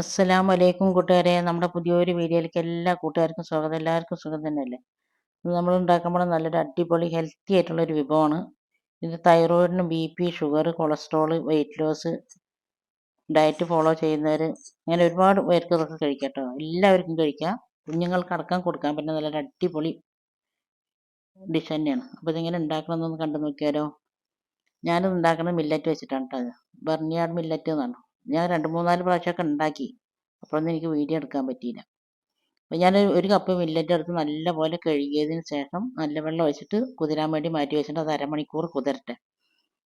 അസ്സലാമു അലൈക്കും കൂട്ടുകാരെ. നമ്മുടെ പുതിയൊരു വീഡിയോയിലേക്ക് എല്ലാ കൂട്ടുകാർക്കും സ്വാഗതം. എല്ലാവർക്കും സുഖം തന്നെയല്ലേ? ഇത് നമ്മൾ ഉണ്ടാക്കുമ്പോൾ നല്ലൊരു അടിപൊളി ഹെൽത്തി ആയിട്ടുള്ളൊരു വിഭവമാണ്. ഇത് തൈറോയിഡിന്, BP, sugar, cholesterol, weight loss, diet follow ചെയ്യുന്നവർ, അങ്ങനെ ഒരുപാട് പേർക്ക് ഇതൊക്കെ കഴിക്കാം കേട്ടോ. എല്ലാവർക്കും കഴിക്കാം. കുഞ്ഞുങ്ങൾക്കടക്കം കൊടുക്കാൻ പറ്റുന്ന നല്ലൊരു അടിപൊളി ഡിഷ് തന്നെയാണ്. അപ്പോൾ ഇതിങ്ങനെ ഉണ്ടാക്കണമെന്നൊന്ന് കണ്ടു നോക്കിയാലോ? ഞാനിത് ഉണ്ടാക്കുന്നത് മില്ലറ്റ് വെച്ചിട്ടാണ് കേട്ടോ. ബർണിയാഡ് മില്ലറ്റ് എന്നാണ്. ഞാൻ 2-3-4 പ്രാവശ്യമൊക്കെ ഉണ്ടാക്കി. അപ്പോഴൊന്നും എനിക്ക് വീഡിയോ എടുക്കാൻ പറ്റിയില്ല. അപ്പോൾ ഞാൻ ഒരു കപ്പ് മില്ലറ്റ് എടുത്ത് നല്ലപോലെ കഴുകിയതിന് ശേഷം നല്ല വെള്ളം ഒഴിച്ചിട്ട് കുതിരാൻ വേണ്ടി മാറ്റി വെച്ചിട്ട് അത് അരമണിക്കൂർ കുതിരട്ടെ.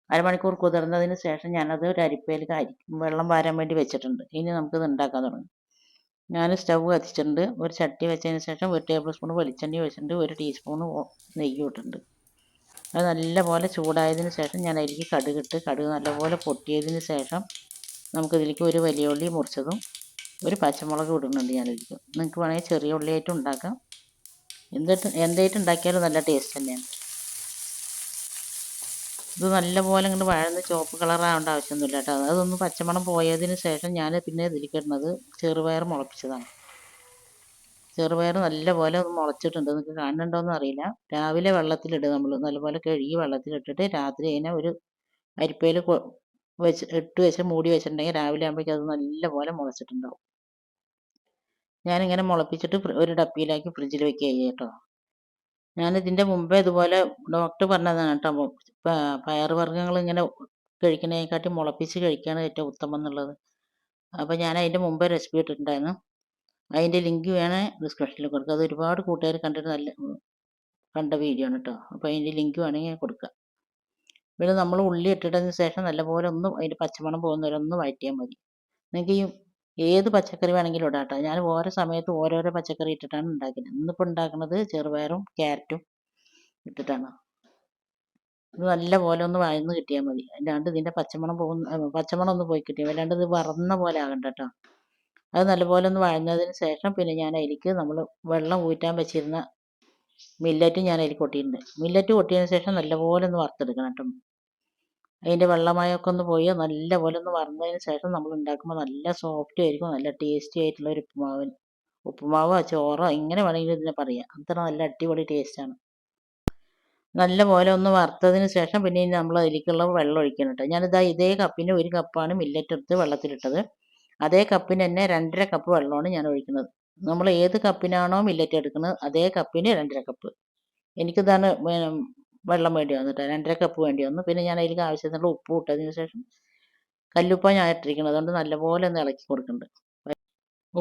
അരമണിക്കൂർ കുതിർന്നതിന് ശേഷം ഞാനത് ഒരു അരിപ്പയിലേക്ക് വെള്ളം വാരാൻ വേണ്ടി വെച്ചിട്ടുണ്ട്. ഇനി നമുക്കിത് ഉണ്ടാക്കാൻ തുടങ്ങാം. ഞാൻ സ്റ്റവ് കത്തിച്ചിട്ടുണ്ട്. ഒരു ചട്ടി വെച്ചതിന് ശേഷം 1 ടേബിൾ സ്പൂൺ വെളിച്ചെണ്ണ ഒഴിച്ചിട്ടുണ്ട്. 1 ടീസ്പൂൺ നെയ്യ് ഇട്ടിട്ടുണ്ട്. അത് നല്ലപോലെ ചൂടായതിന് ശേഷം ഞാൻ അതിലേക്ക് കടുകിട്ട് കടുക് നല്ലപോലെ പൊട്ടിയതിന് ശേഷം നമുക്കിതിലേക്ക് ഒരു വലിയ ഉള്ളി മുറിച്ചതും ഒരു പച്ചമുളക് ഇടുന്നുണ്ട് ഞാനിതിലേക്ക്. നിങ്ങൾക്ക് വേണമെങ്കിൽ ചെറിയ ഉള്ളിയായിട്ടും ഉണ്ടാക്കാം. എന്തായിട്ട് ഉണ്ടാക്കിയാലും നല്ല ടേസ്റ്റ് തന്നെയാണ്. ഇത് നല്ലപോലെ ഇങ്ങോട്ട് വഴന്ന് ചുവപ്പ് കളറാവേണ്ട ആവശ്യമൊന്നുമില്ല കേട്ടോ. അതൊന്ന് പച്ചമണം പോയതിന് ശേഷം ഞാൻ പിന്നെ ഇതിലേക്ക് ഇടുന്നത് ചെറുപയർ മുളപ്പിച്ചതാണ്. ചെറുപയർ നല്ലപോലെ ഒന്ന് മുളച്ചിട്ടുണ്ട്. നിങ്ങൾക്ക് കാണുന്നുണ്ടോയെന്ന് അറിയില്ല. രാവിലെ വെള്ളത്തിലിടുക. നമ്മൾ നല്ലപോലെ കഴുകി വെള്ളത്തിലിട്ടിട്ട് രാത്രി അതിനെ ഒരു അരിപ്പയിൽ ഇട്ട് വെച്ച് മൂടി വെച്ചിട്ടുണ്ടെങ്കിൽ രാവിലെ ആകുമ്പോഴേക്കും അത് നല്ലപോലെ മുളച്ചിട്ടുണ്ടാവും. ഞാനിങ്ങനെ മുളപ്പിച്ചിട്ട് ഒരു ഡപ്പിയിലാക്കി ഫ്രിഡ്ജിൽ വെക്കുക കേട്ടോ. ഞാനിതിൻ്റെ മുമ്പേ ഇതുപോലെ ഡോക്ടർ പറഞ്ഞതാണ് കേട്ടോ. പയറുവർഗ്ഗങ്ങൾ ഇങ്ങനെ കഴിക്കുന്നതിനെക്കാട്ടി മുളപ്പിച്ച് കഴിക്കുകയാണ് ഏറ്റവും ഉത്തമം എന്നുള്ളത്. അപ്പോൾ ഞാൻ അതിൻ്റെ മുമ്പേ റെസിപ്പി ഇട്ടിട്ടുണ്ടായിരുന്നു. അതിൻ്റെ ലിങ്ക് വേണേൽ ഡിസ്ക്രിപ്ഷനിൽ കൊടുക്കുക. അത് ഒരുപാട് കൂട്ടുകാർ കണ്ടിട്ട് കണ്ട വീഡിയോ ആണ് കേട്ടോ. അപ്പോൾ അതിൻ്റെ ലിങ്ക് വേണമെങ്കിൽ കൊടുക്കുക. പിന്നെ നമ്മൾ ഉള്ളി ഇട്ടിട്ടതിന് ശേഷം നല്ലപോലെ ഒന്ന് അതിൻ്റെ പച്ചമണം പോകുന്നവരെ ഒന്ന് വഴറ്റിയാൽ മതി. നിങ്ങൾക്ക് ഏത് പച്ചക്കറി വേണമെങ്കിലും ഇടാം കേട്ടോ. ഞാൻ ഓരോ സമയത്ത് ഓരോരോ പച്ചക്കറി ഇട്ടിട്ടാണ് ഉണ്ടാക്കുന്നത്. ഇന്നിപ്പോൾ ഉണ്ടാക്കുന്നത് ചെറുപയറും ക്യാരറ്റും ഇട്ടിട്ടാണ്. ഇത് നല്ലപോലെ ഒന്ന് വഴന്ന് കിട്ടിയാൽ മതി. അല്ലാണ്ട് ഇതിൻ്റെ പച്ചമണം ഒന്ന് പോയി കിട്ടിയാൽ അല്ലാണ്ട് ഇത് വറന്ന പോലെ ആകണ്ട കേട്ടോ. അത് നല്ലപോലെ ഒന്ന് വഴന്നതിന് ശേഷം പിന്നെ ഞാൻ അതിലേക്ക് നമ്മൾ വെള്ളം ഊറ്റാൻ വെച്ചിരുന്ന മില്ലറ്റ് ഞാൻ അതിൽ കൊട്ടിയിട്ടുണ്ട്. മില്ലറ്റ് കൊട്ടിയതിന് ശേഷം നല്ലപോലെ ഒന്ന് വറുത്തെടുക്കണം കേട്ടോ. അതിൻ്റെ വെള്ളമയമൊക്കെ ഒന്ന് പോയി നല്ലപോലെ ഒന്ന് വറുന്നതിന് ശേഷം നമ്മൾ ഉണ്ടാക്കുമ്പോൾ നല്ല സോഫ്റ്റ് ആയിരിക്കും. നല്ല ടേസ്റ്റി ആയിട്ടുള്ള ഒരു ഉപ്പുമാവോ ചോറോ എങ്ങനെ വേണമെങ്കിലും ഇതിനെ പറയാം. അത്ര നല്ല അടിപൊളി ടേസ്റ്റാണ്. നല്ലപോലെ ഒന്ന് വറുത്തതിന് ശേഷം പിന്നെ നമ്മൾ അതിലേക്കുള്ള വെള്ളം ഒഴിക്കണം കേട്ടോ. ഞാനിതാ ഇതേ കപ്പിന് 1 കപ്പാണ് മില്ലറ്റ് എടുത്ത് വെള്ളത്തിലിട്ടത്. അതേ കപ്പിന് തന്നെ 2.5 കപ്പ് വെള്ളമാണ് ഞാൻ ഒഴിക്കുന്നത്. നമ്മൾ ഏത് കപ്പിനാണോ മില്ലറ്റ് എടുക്കുന്നത് അതേ കപ്പിന് 2.5 കപ്പ്. എനിക്കിതാണ് വെള്ളം വേണ്ടി വന്നു കേട്ടോ. 2.5 കപ്പ് വേണ്ടി വന്നു. പിന്നെ ഞാൻ അതിലേക്ക് ആവശ്യത്തിനുള്ള ഉപ്പ് ഇട്ടതിന് ശേഷം കല്ലുപ്പാണ് ഞാൻ ഇട്ടിരിക്കുന്നത്. അതുകൊണ്ട് നല്ലപോലെ ഒന്ന് ഇളക്കി കൊടുക്കുന്നുണ്ട്.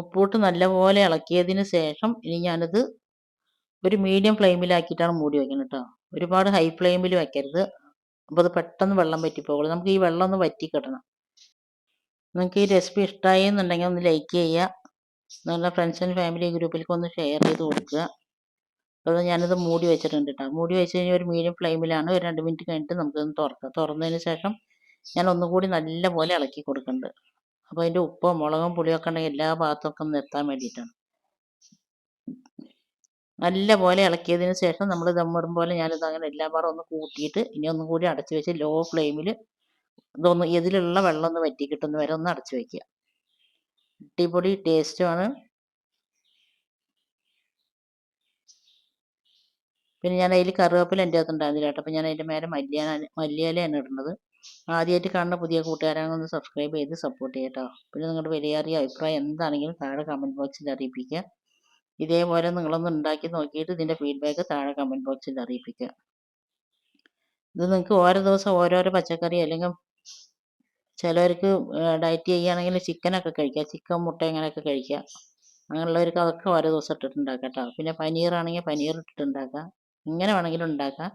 ഉപ്പിട്ട് നല്ലപോലെ ഇളക്കിയതിന് ശേഷം ഇനി ഞാനത് ഒരു മീഡിയം ഫ്ലെയിമിലാക്കിയിട്ടാണ് മൂടി വയ്ക്കുന്നത് കേട്ടോ. ഒരുപാട് ഹൈ ഫ്ലെയിമിൽ വയ്ക്കരുത്. അപ്പോൾ അത് പെട്ടെന്ന് വെള്ളം വറ്റിപ്പോകുള്ളൂ. നമുക്ക് ഈ വെള്ളം ഒന്ന് വറ്റി കിട്ടണം. നിങ്ങൾക്ക് ഈ റെസിപ്പി ഇഷ്ടമായി എന്നുണ്ടെങ്കിൽ ഒന്ന് ലൈക്ക് ചെയ്യുക. നിങ്ങളുടെ ഫ്രണ്ട്സ് ആൻഡ് ഫാമിലി ഗ്രൂപ്പിലേക്ക് ഒന്ന് ഷെയർ ചെയ്ത് കൊടുക്കുക. അപ്പോൾ ഞാനിത് മൂടി വെച്ചിട്ടുണ്ട് കേട്ടോ. മൂടി വെച്ച് കഴിഞ്ഞാൽ ഒരു മീഡിയം ഫ്ലെയിമിലാണ്. ഒരു 2 മിനിറ്റ് കഴിഞ്ഞിട്ട് നമുക്കിതൊന്ന് തുറക്കാം. തുറന്നതിന് ശേഷം ഞാൻ ഒന്നുകൂടി നല്ലപോലെ ഇളക്കി കൊടുക്കുന്നുണ്ട്. അപ്പോൾ അതിൻ്റെ ഉപ്പോ മുളകും പുളിയൊക്കെ ഉണ്ടെങ്കിൽ എല്ലാ ഭാഗത്തൊക്കെ ഒന്ന് എത്താൻ വേണ്ടിയിട്ടാണ്. നല്ലപോലെ ഇളക്കിയതിന് ശേഷം നമ്മൾ ദമ്മിടും പോലെ ഞാനിത് അങ്ങനെ എല്ലാ ഭാഗം ഒന്ന് കൂട്ടിയിട്ട് ഇനി ഒന്നും കൂടി അടച്ചു വെച്ച് ലോ ഫ്ലെയിമിൽ ഇതൊന്ന് ഇതിലുള്ള വെള്ളം ഒന്ന് വറ്റി കിട്ടുന്ന വരെ ഒന്ന് അടച്ചു വയ്ക്കുക. അടിപൊളി ടേസ്റ്റുമാണ്. പിന്നെ ഞാൻ അതിൽ കറിവേപ്പില എൻ്റെ അകത്ത് ഉണ്ടായിരുന്നില്ല കേട്ടോ. അപ്പോൾ ഞാൻ അതിൻ്റെ മേലെ മല്ലിയിലയാണ് ഇടുന്നത്. ആദ്യമായിട്ട് കാണുന്ന പുതിയ കൂട്ടുകാരാണെങ്കിൽ ഒന്ന് സബ്സ്ക്രൈബ് ചെയ്ത് സപ്പോർട്ട് ചെയ്യുക കേട്ടോ. പിന്നെ നിങ്ങളുടെ വിലയേറിയ അഭിപ്രായം എന്താണെങ്കിലും താഴെ കമൻറ്റ് ബോക്സിൽ അറിയിപ്പിക്കുക. ഇതേപോലെ നിങ്ങളൊന്ന് ഉണ്ടാക്കി നോക്കിയിട്ട് ഇതിൻ്റെ ഫീഡ്ബാക്ക് താഴെ കമൻറ്റ് ബോക്സിൽ അറിയിപ്പിക്കുക. ഇത് നിങ്ങൾക്ക് ഓരോ ദിവസം ഓരോരോ പച്ചക്കറി അല്ലെങ്കിൽ ചിലവർക്ക് ഡയറ്റ് ചെയ്യുകയാണെങ്കിൽ ചിക്കനൊക്കെ കഴിക്കുക. ചിക്കൻ മുട്ട ഇങ്ങനെയൊക്കെ കഴിക്കുക. അങ്ങനെയുള്ളവർക്ക് അതൊക്കെ ഓരോ ദിവസം ഇട്ടിട്ടുണ്ടാക്കാം കേട്ടോ. പിന്നെ പനീറാണെങ്കിൽ പനീർ ഇട്ടിട്ടുണ്ടാക്കാം. ഇങ്ങനെ വേണമെങ്കിലും ഉണ്ടാക്കാം.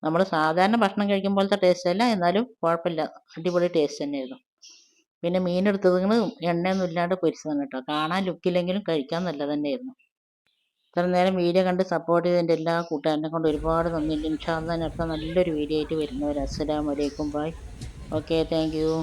നമ്മൾ സാധാരണ ഭക്ഷണം കഴിക്കും പോലത്തെ ടേസ്റ്റ് അല്ല, എന്നാലും കുഴപ്പമില്ല. അടിപൊളി ടേസ്റ്റ് തന്നെയായിരുന്നു. പിന്നെ മീനെടുത്തത് എണ്ണയൊന്നും ഇല്ലാണ്ട് പൊരിച്ചതാണ് കേട്ടോ. കാണാൻ ലുക്കില്ലെങ്കിലും കഴിക്കാൻ നല്ല തന്നെയായിരുന്നു. ഇത്ര നേരം വീഡിയോ കണ്ട് സപ്പോർട്ട് ചെയ്തതിൻ്റെ എല്ലാ കൂട്ടുകാരനെ കൊണ്ട് ഒരുപാട് നന്ദിയുണ്ട്. ഇൻഷാ അല്ലാഹ് അടുത്ത നല്ലൊരു വീഡിയോ ആയിട്ട് വരുന്നവരെ. അസ്സലാമു അലൈക്കും. ബൈ. Okay, thank you.